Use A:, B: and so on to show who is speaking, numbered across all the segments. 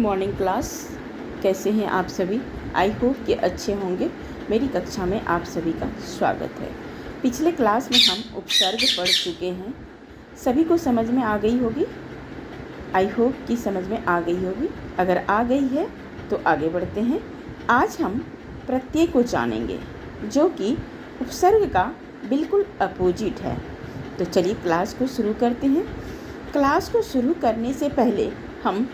A: Morning class. कैसे हैं आप सभी? आई होप कि अच्छे होंगे। मेरी कक्षा में आप सभी का स्वागत है। पिछले क्लास में हम उपसर्ग पढ़ चुके हैं। सभी को समझ में आ गई होगी। आई होप कि समझ में आ गई होगी। अगर आ गई है तो आगे बढ़ते हैं। आज हम प्रत्यय को जानेंगे जो कि उपसर्ग का बिल्कुल अपोजिट है। तो चलिए क्लास को शुरू करते हैं। क्लास को शुरू करने से पहले हम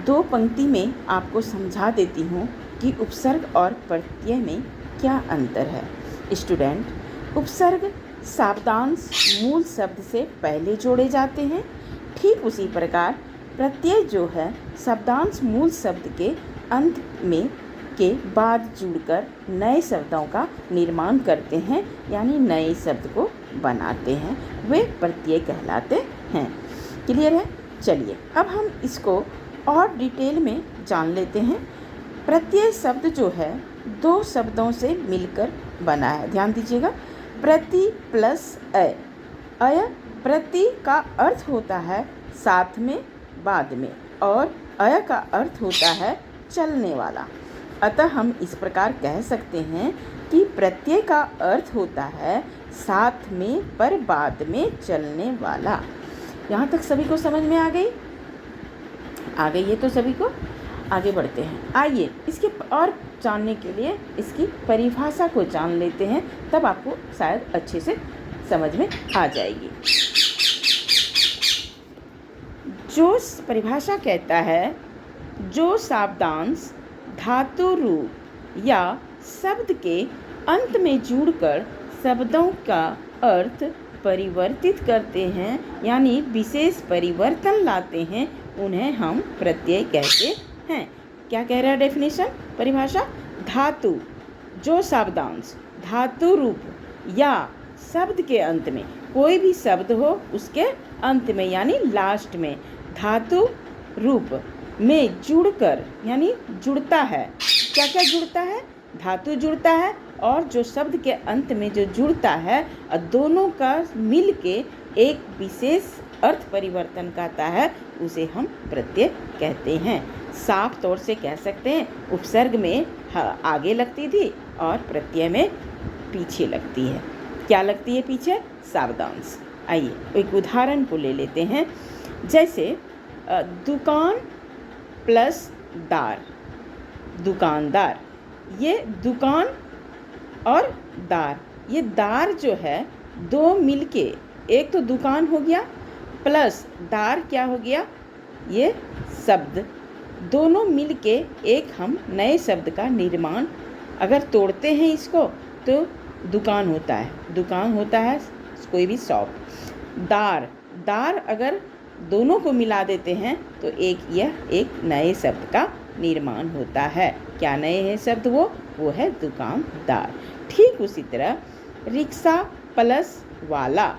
A: दो पंक्ति में आपको समझा देती हूँ कि उपसर्ग और प्रत्यय में क्या अंतर है। स्टूडेंट, उपसर्ग शब्दांश मूल शब्द से पहले जोड़े जाते हैं। ठीक उसी प्रकार प्रत्यय जो है शब्दांश मूल शब्द के अंत में के बाद जुड़कर नए शब्दों का निर्माण करते हैं, यानी नए शब्द को बनाते हैं। वे प्रत्यय कहलाते हैं। क्लियर है? चलिए अब हम इसको और डिटेल में जान लेते हैं। प्रत्यय शब्द जो है दो शब्दों से मिलकर बना है। ध्यान दीजिएगा, प्रति प्लस अय। अय प्रति का अर्थ होता है साथ में, बाद में, और अय का अर्थ होता है चलने वाला। अतः हम इस प्रकार कह सकते हैं कि प्रत्यय का अर्थ होता है साथ में पर बाद में चलने वाला। यहाँ तक सभी को समझ में आ गई? आ गई है तो सभी को आगे बढ़ते हैं। आइए इसके और जानने के लिए इसकी परिभाषा को जान लेते हैं, तब आपको शायद अच्छे से समझ में आ जाएगी। जो परिभाषा कहता है, जो शब्दांश धातु रूप या शब्द के अंत में जुड़कर शब्दों का अर्थ परिवर्तित करते हैं, यानी विशेष परिवर्तन लाते हैं, उन्हें हम प्रत्यय कहते हैं। क्या कह रहा है डेफिनेशन, परिभाषा? धातु, जो शब्दांश धातु रूप या शब्द के अंत में, कोई भी शब्द हो उसके अंत में यानी लास्ट में धातु रूप में जुड़कर, यानी जुड़ता है। क्या क्या जुड़ता है? धातु जुड़ता है, और जो शब्द के अंत में जो जुड़ता है और दोनों का मिल के एक विशेष अर्थ परिवर्तन करता है, उसे हम प्रत्यय कहते हैं। साफ तौर से कह सकते हैं उपसर्ग में आगे लगती थी और प्रत्यय में पीछे लगती है। क्या लगती है पीछे? शब्दांश। आइए एक उदाहरण को ले लेते हैं। जैसे दुकान प्लस दार, दुकानदार। ये दुकान और दार, ये दार जो है दो मिलके एक तो दुकान हो गया, प्लस दार क्या हो गया? ये शब्द दोनों मिलके एक हम नए शब्द का निर्माण, अगर तोड़ते हैं इसको तो दुकान होता है। दुकान होता है कोई भी शॉप। दार, दार अगर दोनों को मिला देते हैं तो यह एक नए शब्द का निर्माण होता है। क्या नए हैं शब्द? वो है दुकानदार। ठीक उसी तरह रिक्शा प्लस वाला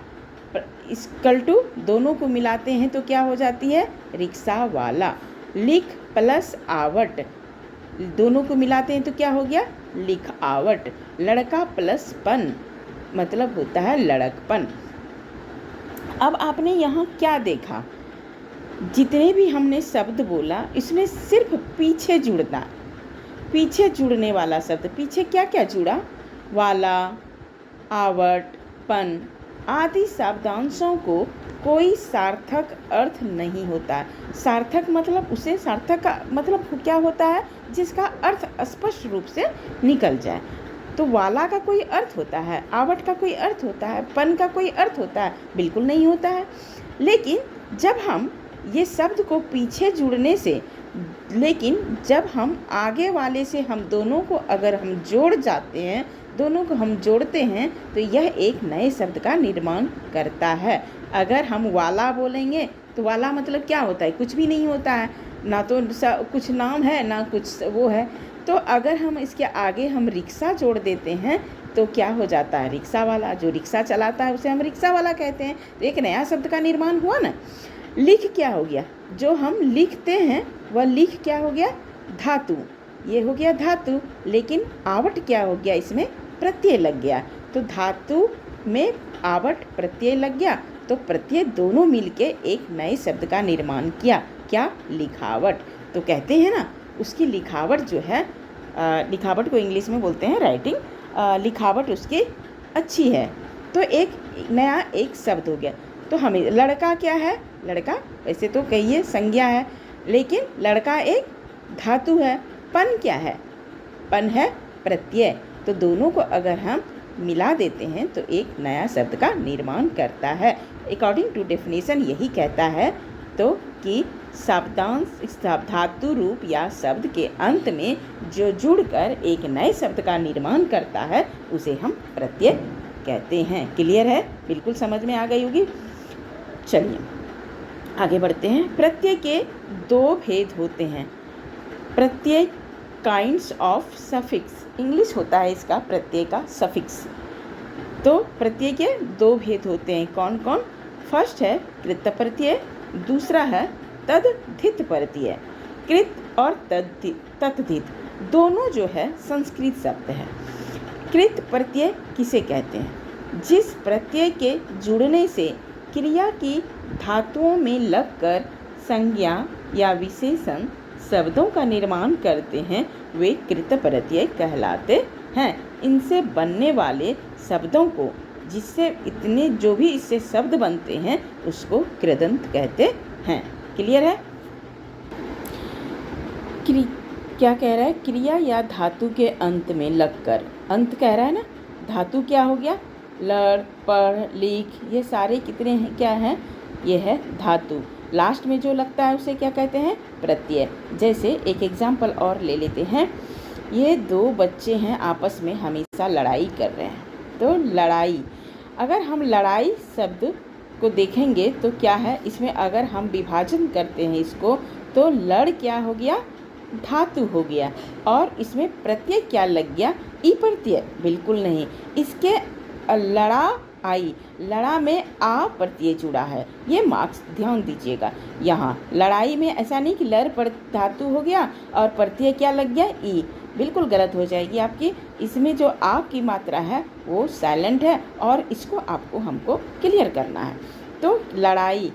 A: इक्वल टू, दोनों को मिलाते हैं तो क्या हो जाती है? रिक्शा वाला। लिख प्लस आवट, दोनों को मिलाते हैं तो क्या हो गया? लिख आवट। लड़का प्लस पन, मतलब होता है लड़कपन। अब आपने यहाँ क्या देखा? जितने भी हमने शब्द बोला इसमें सिर्फ पीछे जुड़ना, पीछे जुड़ने वाला शब्द। पीछे क्या क्या जुड़ा? वाला, आवट, पन आदि शब्दांशों को कोई सार्थक अर्थ नहीं होता है। सार्थक मतलब, उसे सार्थक का मतलब क्या होता है? जिसका अर्थ स्पष्ट रूप से निकल जाए। तो वाला का कोई अर्थ होता है, आवट का कोई अर्थ होता है, पन का कोई अर्थ होता है? बिल्कुल नहीं होता है। लेकिन जब हम ये शब्द को पीछे जुड़ने से, लेकिन जब हम आगे वाले से हम दोनों को अगर हम जोड़ जाते हैं, दोनों को हम जोड़ते हैं तो यह एक नए शब्द का निर्माण करता है। अगर हम वाला बोलेंगे तो वाला मतलब क्या होता है? कुछ भी नहीं होता है, ना तो कुछ नाम है ना कुछ वो है। तो अगर हम इसके आगे हम रिक्शा जोड़ देते हैं तो क्या हो जाता है? रिक्शा वाला। जो रिक्शा चलाता है उसे हम रिक्शा वाला कहते हैं। तो एक नया शब्द का निर्माण हुआ ना। लिख क्या हो गया? जो हम लिखते हैं वह लिख क्या हो गया? धातु। ये हो गया धातु। लेकिन आवट क्या हो गया? इसमें प्रत्यय लग गया। तो धातु में आवट प्रत्यय लग गया, तो प्रत्यय दोनों मिलके एक नए शब्द का निर्माण किया। क्या? लिखावट। तो कहते हैं ना, उसकी लिखावट जो है, लिखावट को इंग्लिश में बोलते हैं राइटिंग, लिखावट उसकी अच्छी है। तो एक नया एक शब्द हो गया। तो हमें लड़का क्या है, लड़का वैसे तो कहिए संज्ञा है, लेकिन लड़का एक धातु है। पन क्या है, पन है प्रत्यय। तो दोनों को अगर हम मिला देते हैं तो एक नया शब्द का निर्माण करता है। अकॉर्डिंग टू डेफिनेशन यही कहता है तो कि शब्दांश धातु रूप या शब्द के अंत में जो जुड़कर एक नए शब्द का निर्माण करता है उसे हम प्रत्यय कहते हैं। क्लियर है, बिल्कुल समझ में आ गई होगी। चलिए आगे बढ़ते हैं। प्रत्यय के दो भेद होते हैं। प्रत्यय काइंड्स ऑफ सफिक्स, इंग्लिश होता है इसका प्रत्यय का सफिक्स। तो प्रत्यय के दो भेद होते हैं, कौन कौन? फर्स्ट है कृत प्रत्यय, दूसरा है तद्धित प्रत्यय। कृत और तद्धित दोनों जो है संस्कृत शब्द है। कृत प्रत्यय किसे कहते हैं? जिस प्रत्यय के जुड़ने से क्रिया की धातुओं में लगकर संज्ञा या विशेषण शब्दों का निर्माण करते हैं, वे कृत प्रत्यय कहलाते हैं। इनसे बनने वाले शब्दों को, जिससे इतने जो भी इससे शब्द बनते हैं, उसको कृदंत कहते हैं। क्लियर है? क्या कह रहा है? क्रिया या धातु के अंत में लगकर, अंत कह रहा है ना, धातु क्या हो गया? लड़, पढ़, लिख, ये सारे कितने हैं, क्या हैं? ये है धातु। लास्ट में जो लगता है उसे क्या कहते हैं? प्रत्यय। जैसे एक एग्जाम्पल और ले लेते हैं। ये दो बच्चे हैं, आपस में हमेशा लड़ाई कर रहे हैं। तो लड़ाई, अगर हम लड़ाई शब्द को देखेंगे तो क्या है, इसमें अगर हम विभाजन करते हैं इसको, तो लड़ क्या हो गया? धातु हो गया। और इसमें प्रत्यय क्या लग गया? ई प्रत्यय। बिल्कुल नहीं, इसके लड़ा आई, लड़ा में आ प्रत्यय जुड़ा है। ये मार्क्स ध्यान दीजिएगा। यहाँ लड़ाई में ऐसा नहीं कि लड़ पर धातु हो गया और प्रत्यय क्या लग गया? ई। बिल्कुल गलत हो जाएगी आपकी। इसमें जो आ की मात्रा है वो साइलेंट है और इसको आपको हमको क्लियर करना है। तो लड़ाई।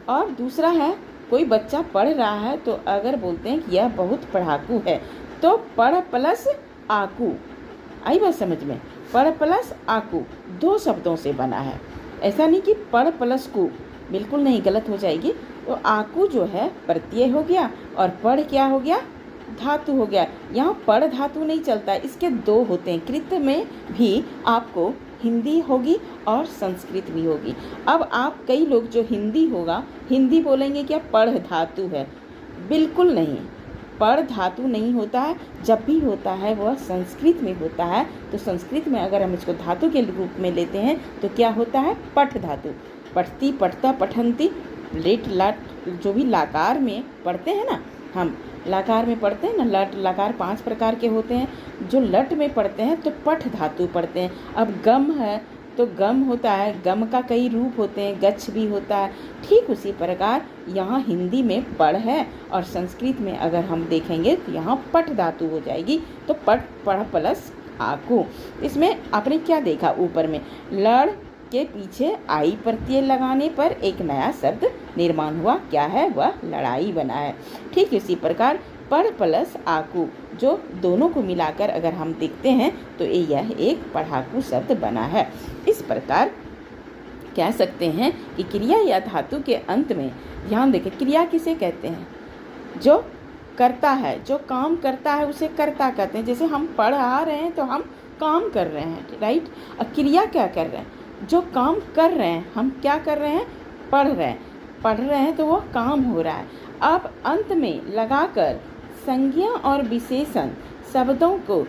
A: और दूसरा है, कोई बच्चा पढ़ रहा है तो अगर बोलते हैं कि यह बहुत पढ़ाकू है, तो पढ़ प्लस आकू। आई बात समझ में? पढ़ प्लस आकू दो शब्दों से बना है। ऐसा नहीं कि पढ़ प्लस कू, बिल्कुल नहीं, गलत हो जाएगी। तो आकू जो है प्रत्यय हो गया और पढ़ क्या हो गया? धातु हो गया। यहाँ पढ़ धातु नहीं चलता है, इसके दो होते हैं। कृत में भी आपको हिंदी होगी और संस्कृत भी होगी। अब आप कई लोग जो हिंदी होगा, हिंदी बोलेंगे क्या पढ़ धातु है? बिल्कुल नहीं, पढ़ धातु नहीं होता है। जब भी होता है वह संस्कृत में होता है। तो संस्कृत में अगर हम इसको धातु के रूप में लेते हैं तो क्या होता है? पठ धातु। पठती, पठता, पठंती, लेट, लट, जो भी लाकार में पढ़ते हैं ना, हम लाकार में पढ़ते हैं ना, लट लकार 5 प्रकार के होते हैं। जो लट में पढ़ते हैं तो पठ धातु पढ़ते हैं। अब गम है तो गम होता है, गम का कई रूप होते हैं, गच्छ भी होता है। ठीक उसी प्रकार यहाँ हिंदी में पढ़ है और संस्कृत में अगर हम देखेंगे तो यहाँ पठ धातु हो जाएगी। तो पठ, पढ़ प्लस आकू। इसमें आपने क्या देखा? ऊपर में लड़ के पीछे आई प्रत्यय लगाने पर एक नया शब्द निर्माण हुआ। क्या है? वह लड़ाई बना है। ठीक इसी प्रकार पढ़ प्लस आकू, जो दोनों को मिलाकर अगर हम देखते हैं तो यह एक पढ़ाकू शब्द बना है। इस प्रकार कह सकते हैं कि क्रिया या धातु के अंत में, ध्यान देखें, क्रिया किसे कहते हैं? जो करता है, जो काम करता है उसे कर्ता कहते हैं। जैसे हम पढ़ आ रहे हैं तो हम काम कर रहे हैं, राइट। और क्रिया क्या कर रहे हैं? जो काम कर रहे हैं, हम क्या कर रहे हैं? पढ़ रहे हैं। पढ़ रहे हैं तो वो काम हो रहा है। अब अंत में लगाकर संज्ञा और विशेषण शब्दों को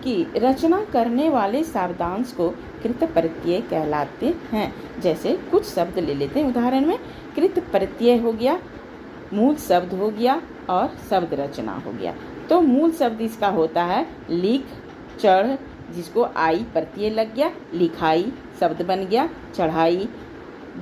A: की रचना करने वाले शब्दांश को कृत प्रत्यय कहलाते हैं। जैसे कुछ शब्द ले लेते हैं उदाहरण में। कृत प्रत्यय हो गया, मूल शब्द हो गया और शब्द रचना हो गया। तो मूल शब्द इसका होता है लिख, चढ़, जिसको आई प्रत्यय लग गया, लिखाई शब्द बन गया, चढ़ाई,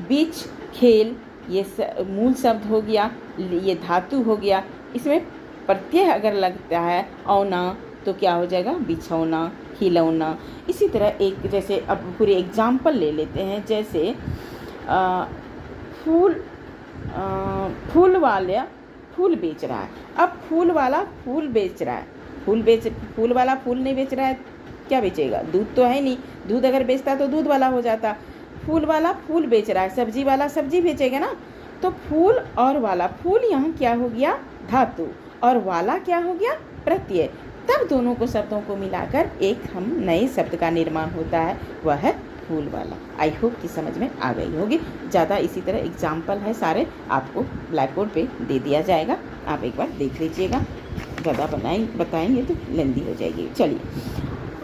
A: बीच, खेल, ये मूल शब्द हो गया, ये धातु हो गया। इसमें प्रत्यय अगर लगता है औना तो क्या हो जाएगा? बिछौना, खिलौना। इसी तरह एक, जैसे अब पूरे एग्जाम्पल ले लेते हैं। जैसे फूल वाला फूल बेच रहा है। अब फूल वाला फूल बेच रहा है, फूल वाला फूल नहीं बेच रहा है, क्या बेचेगा? दूध तो है नहीं, दूध अगर बेचता तो दूध वाला हो जाता। फूल वाला फूल बेच रहा है, सब्जी वाला सब्जी बेचेगा ना। तो फूल और वाला, फूल यहाँ क्या हो गया? धातु, और वाला क्या हो गया? प्रत्यय। तब दोनों को शब्दों को मिलाकर एक हम नए शब्द का निर्माण होता है, वह है फूल वाला। आई होप कि समझ में आ गई होगी। ज़्यादा इसी तरह एग्जाम्पल है सारे, आपको ब्लैक बोर्ड पे दे दिया जाएगा, आप एक बार देख लीजिएगा। ज़्यादा बताएंगे तो लेंदी हो जाएगी। चलिए,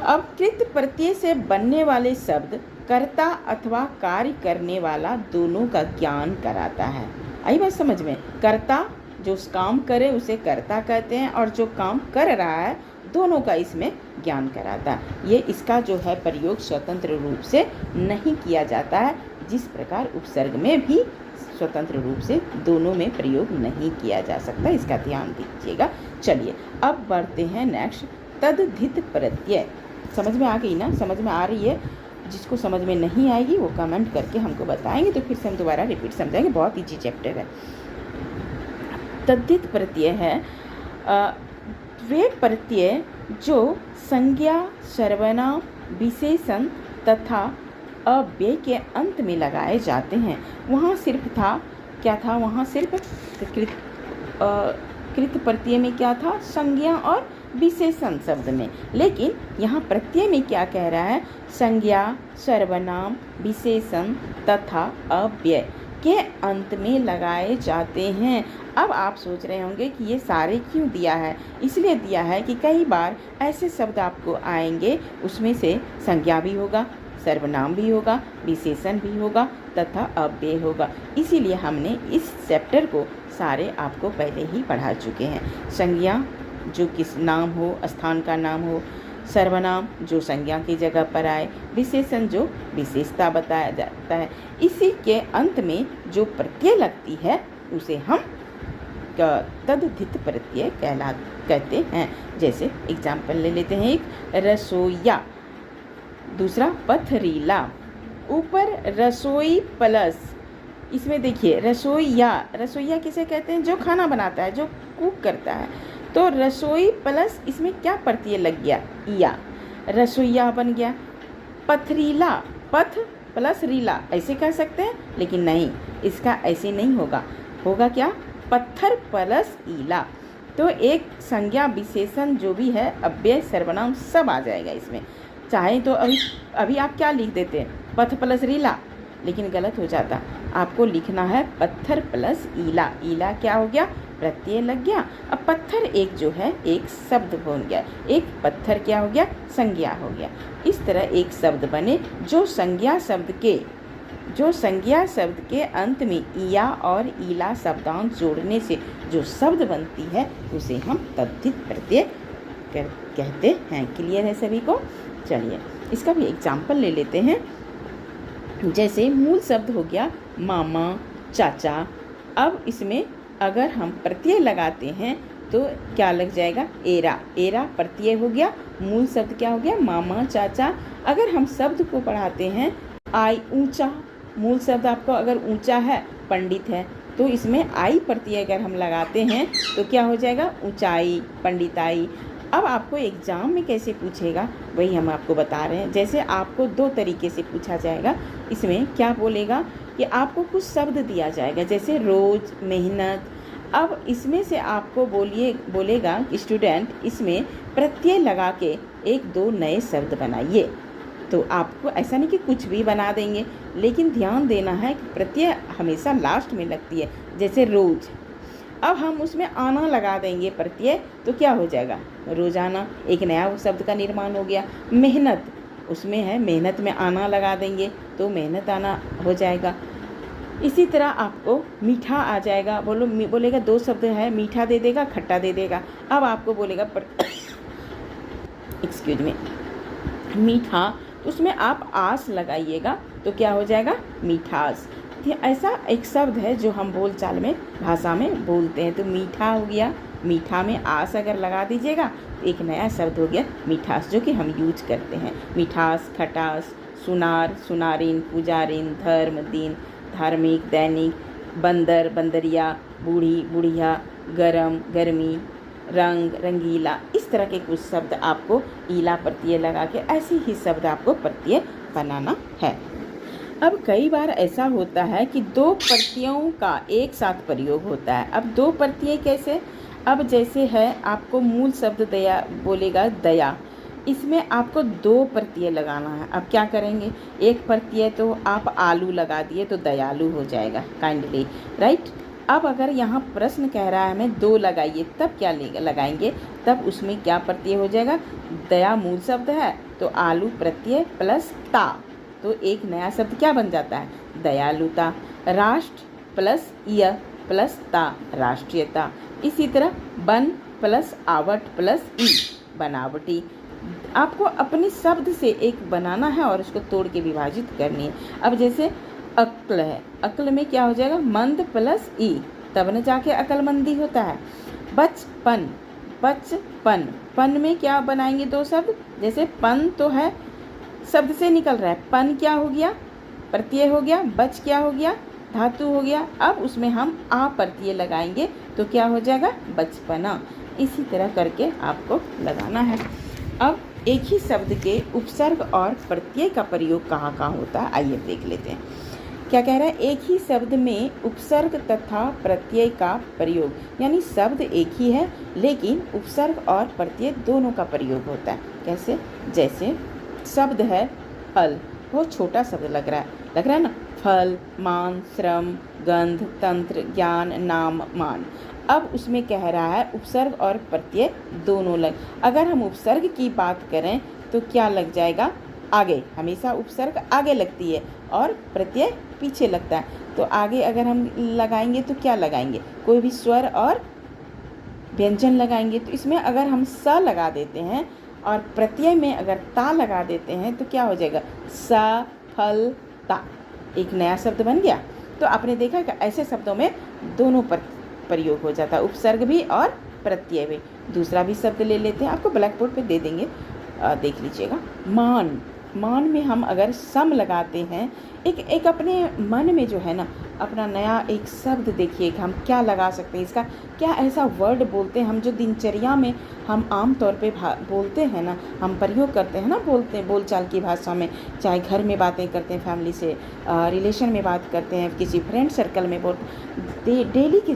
A: अब कृत प्रत्यय से बनने वाले शब्द कर्ता अथवा कार्य करने वाला दोनों का ज्ञान कराता है। आई बात समझ में? कर्ता जो काम करे उसे कर्ता कहते हैं, और जो काम कर रहा है दोनों का इसमें ज्ञान कराता है। ये इसका जो है प्रयोग स्वतंत्र रूप से नहीं किया जाता है, जिस प्रकार उपसर्ग में भी स्वतंत्र रूप से दोनों में प्रयोग नहीं किया जा सकता, इसका ध्यान दीजिएगा। चलिए, अब बढ़ते हैं नेक्स्ट, तद्धित प्रत्यय। समझ में आ गई ना? समझ में आ रही है? जिसको समझ में नहीं आएगी वो कमेंट करके हमको बताएंगे, तो फिर से हम दोबारा रिपीट समझाएंगे। बहुत ईजी चैप्टर है। तद्धित प्रत्यय है वे प्रत्यय जो संज्ञा, सर्वनाम, विशेषण तथा अव्यय के अंत में लगाए जाते हैं। वहाँ सिर्फ था, क्या था? वहाँ सिर्फ कृत प्रत्यय में क्या था? संज्ञा और विशेषण शब्द में। लेकिन यहाँ प्रत्यय में क्या कह रहा है? संज्ञा, सर्वनाम, विशेषण तथा अव्यय के अंत में लगाए जाते हैं। अब आप सोच रहे होंगे कि ये सारे क्यों दिया है? इसलिए दिया है कि कई बार ऐसे शब्द आपको आएंगे, उसमें से संज्ञा भी होगा, सर्वनाम भी होगा, विशेषण भी होगा तथा अव्यय होगा। इसीलिए हमने इस चैप्टर को सारे आपको पहले ही पढ़ा चुके हैं। संज्ञा जो किस नाम हो, स्थान का नाम हो, सर्वनाम जो संज्ञा की जगह पर आए, विशेषण जो विशेषता बताया जाता है। इसी के अंत में जो प्रत्यय लगती है उसे हम तद्धित प्रत्यय कहते हैं। जैसे एग्जाम्पल ले लेते हैं, एक रसोइया, दूसरा पथरीला। ऊपर रसोई प्लस, इसमें देखिए रसोइया किसे कहते हैं? जो खाना बनाता है, जो कुक करता है। तो रसोई प्लस इसमें क्या प्रत्यय लग गया? या, रसोइया बन गया। पथरीला, पथ प्लस रीला, ऐसे कह सकते हैं, लेकिन नहीं, इसका ऐसे नहीं होगा। होगा क्या? पत्थर प्लस ईला। तो एक संज्ञा, विशेषण जो भी है, अव्यय, सर्वनाम सब आ जाएगा इसमें। चाहे तो अभी आप क्या लिख देते हैं? पथ प्लस रीला, लेकिन गलत हो जाता। आपको लिखना है पत्थर प्लस ईला। ईला क्या हो गया? प्रत्यय लग गया। अब पत्थर एक जो है एक शब्द बन गया, एक पत्थर क्या हो गया? संज्ञा हो गया। इस तरह एक शब्द बने जो संज्ञा शब्द के अंत में इया और ईला शब्दांश जोड़ने से जो शब्द बनती है उसे हम तद्धित प्रत्यय कहते हैं। क्लियर है सभी को? चलिए, इसका भी एग्जाम्पल ले लेते हैं। जैसे मूल शब्द हो गया मामा, चाचा। अब इसमें अगर हम प्रत्यय लगाते हैं तो क्या लग जाएगा? एरा। एरा प्रत्यय हो गया, मूल शब्द क्या हो गया? मामा, चाचा। अगर हम शब्द को पढ़ाते हैं, आई, ऊंचा। मूल शब्द आपको अगर ऊंचा है, पंडित है, तो इसमें आई प्रत्यय अगर हम लगाते हैं तो क्या हो जाएगा? ऊंचाई, पंडिताई। अब आपको एग्जाम में कैसे पूछेगा वही हम आपको बता रहे हैं। जैसे आपको दो तरीके से पूछा जाएगा। इसमें क्या बोलेगा कि आपको कुछ शब्द दिया जाएगा, जैसे रोज, मेहनत। अब इसमें से आपको बोलेगा कि स्टूडेंट इसमें प्रत्यय लगा के एक दो नए शब्द बनाइए। तो आपको ऐसा नहीं कि कुछ भी बना देंगे, लेकिन ध्यान देना है कि प्रत्यय हमेशा लास्ट में लगती है। जैसे रोज, अब हम उसमें आना लगा देंगे प्रत्यय, तो क्या हो जाएगा? रोजाना, एक नया शब्द का निर्माण हो गया। मेहनत, उसमें है मेहनत में आना लगा देंगे तो मेहनत आना हो जाएगा। इसी तरह आपको मीठा आ जाएगा। बोलेगा दो शब्द है, मीठा दे देगा, खट्टा दे देगा। अब आपको बोलेगा एक्सक्यूज मी, मीठा, उसमें आप आस लगाइएगा तो क्या हो जाएगा? मिठास। ऐसा एक शब्द है जो हम बोलचाल में, भाषा में बोलते हैं। तो मीठा हो गया, मीठा में आस अगर लगा दीजिएगा तो एक नया शब्द हो गया मिठास, जो कि हम यूज करते हैं। मिठास, खटास, सुनार, सुनारिन, पुजारिन, धर्म, दिन, धार्मिक, दैनिक, बंदर, बंदरिया, बूढ़ी, बुढ़िया, गरम, गर्मी, रंग, रंगीला, इस तरह के कुछ शब्द आपको ईला प्रत्यय लगा के ऐसे ही शब्द आपको प्रत्यय बनाना है। अब कई बार ऐसा होता है कि दो प्रत्ययों का एक साथ प्रयोग होता है। अब दो प्रत्यय कैसे? अब जैसे है आपको मूल शब्द दया बोलेगा दया, इसमें आपको दो प्रत्यय लगाना है। अब क्या करेंगे? एक प्रत्यय तो आप आलू लगा दिए तो दयालु हो जाएगा, काइंडली, राइट। अब अगर यहाँ प्रश्न कह रहा है हमें दो लगाइए, तब क्या लगाएंगे? तब उसमें क्या प्रत्यय हो जाएगा? दया मूल शब्द है तो आलू प्रत्यय प्लस ता, तो एक नया शब्द क्या बन जाता है? दयालुता। राष्ट्र प्लस य प्लस ता, राष्ट्रीयता। इसी तरह बन प्लस आवट प्लस ई, बनावटी। आपको अपने शब्द से एक बनाना है और उसको तोड़ के विभाजित करनी है। अब जैसे अक्ल है, अक्ल में क्या हो जाएगा? मंद प्लस ई, तब न जाके अक्लमंदी होता है। बचपन, बचपन, पन में क्या बनाएंगे? दो शब्द, जैसे पन तो है शब्द से निकल रहा है, पन क्या हो गया? प्रत्यय हो गया। बच क्या हो गया? धातु हो गया। अब उसमें हम आ प्रत्यय लगाएंगे तो क्या हो जाएगा? बचपना। इसी तरह करके आपको लगाना है। अब एक ही शब्द के उपसर्ग और प्रत्यय का प्रयोग कहाँ कहाँ होता है, आइए देख लेते हैं। क्या कह रहा है? एक ही शब्द में उपसर्ग तथा प्रत्यय का प्रयोग, यानी शब्द एक ही है लेकिन उपसर्ग और प्रत्यय दोनों का प्रयोग होता है। कैसे? जैसे शब्द है फल, बहुत छोटा शब्द लग रहा है ना? फल, मान, श्रम, गंध, तंत्र, ज्ञान, नाम, मान। अब उसमें कह रहा है उपसर्ग और प्रत्यय दोनों लग। अगर हम उपसर्ग की बात करें तो क्या लग जाएगा? आगे, हमेशा उपसर्ग आगे लगती है और प्रत्यय पीछे लगता है। तो आगे अगर हम लगाएंगे तो क्या लगाएंगे? कोई भी स्वर और व्यंजन लगाएंगे। तो इसमें अगर हम स लगा देते हैं और प्रत्यय में अगर ता लगा देते हैं तो क्या हो जाएगा? स फल ता, एक नया शब्द बन गया। तो आपने देखा कि ऐसे शब्दों में दोनों पर प्रयोग हो जाता है, उपसर्ग भी और प्रत्यय भी। दूसरा भी शब्द ले लेते हैं, आपको ब्लैक बोर्ड पे दे देंगे, देख लीजिएगा। मान, मान में हम अगर सम लगाते हैं, एक अपने मन में जो है ना अपना नया एक शब्द देखिए कि हम क्या लगा सकते हैं, इसका क्या ऐसा वर्ड बोलते हैं हम जो दिनचर्या में हम आम तौर पे बोलते हैं ना, हम प्रयोग करते हैं ना, बोलते हैं बोलचाल की भाषा में, चाहे घर में बातें करते हैं, फैमिली से रिलेशन में बात करते हैं, किसी फ्रेंड सर्कल में डेली के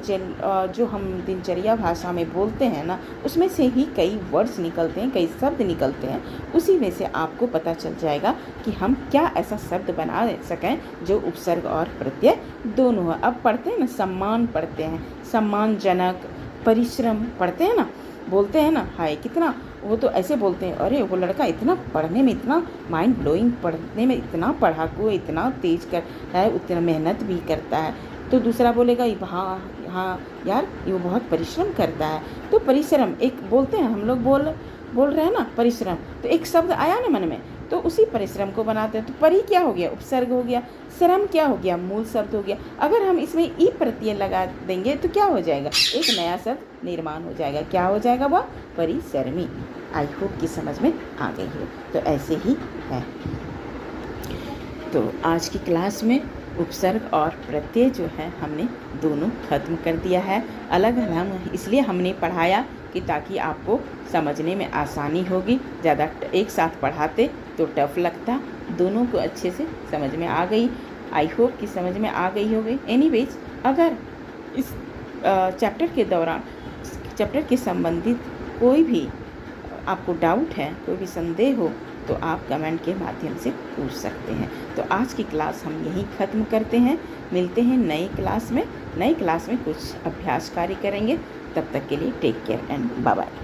A: जो हम दिनचर्या भाषा में बोलते हैं ना, उसमें से ही कई वर्ड्स निकलते हैं, कई शब्द निकलते हैं। उसी में से आपको पता चल जाएगा कि हम क्या ऐसा शब्द बना सकें जो उपसर्ग और प्रत्यय दोनों है। अब पढ़ते हैं ना, सम्मान पढ़ते हैं, सम्मानजनक, परिश्रम पढ़ते हैं ना, बोलते हैं ना, हाय कितना, वो तो ऐसे बोलते हैं, अरे वो लड़का इतना पढ़ने में, इतना माइंड ब्लोइंग, पढ़ने में इतना पढ़ाकू, इतना तेज कर है, उतना मेहनत भी करता है। तो दूसरा बोलेगा हाँ हाँ यार ये वो बहुत परिश्रम करता है। तो परिश्रम एक बोलते हैं, हम लोग बोल रहे हैं ना परिश्रम, तो एक शब्द आया ना मन में, तो उसी परिश्रम को बनाते हैं। तो परि क्या हो गया? उपसर्ग हो गया। श्रम क्या हो गया? मूल शब्द हो गया। अगर हम इसमें ई प्रत्यय लगा देंगे तो क्या हो जाएगा? एक नया शब्द निर्माण हो जाएगा। क्या हो जाएगा? वह परिश्रमी। आई होप कि समझ में आ गई हो। तो ऐसे ही है। तो आज की क्लास में उपसर्ग और प्रत्यय जो है हमने दोनों खत्म कर दिया है। अलग अलग इसलिए हमने पढ़ाया कि ताकि आपको समझने में आसानी होगी। ज़्यादा एक साथ पढ़ाते तो टफ लगता। दोनों को अच्छे से समझ में आ गई। आई होप कि समझ में आ गई होगी। एनीवेज, अगर इस चैप्टर के दौरान चैप्टर के संबंधित कोई भी आपको डाउट है, कोई भी संदेह हो, तो आप कमेंट के माध्यम से पूछ सकते हैं। तो आज की क्लास हम यहीं ख़त्म करते हैं। मिलते हैं नई क्लास में। नई क्लास में कुछ अभ्यास कार्य करेंगे। तब तक के लिए take care and bye bye.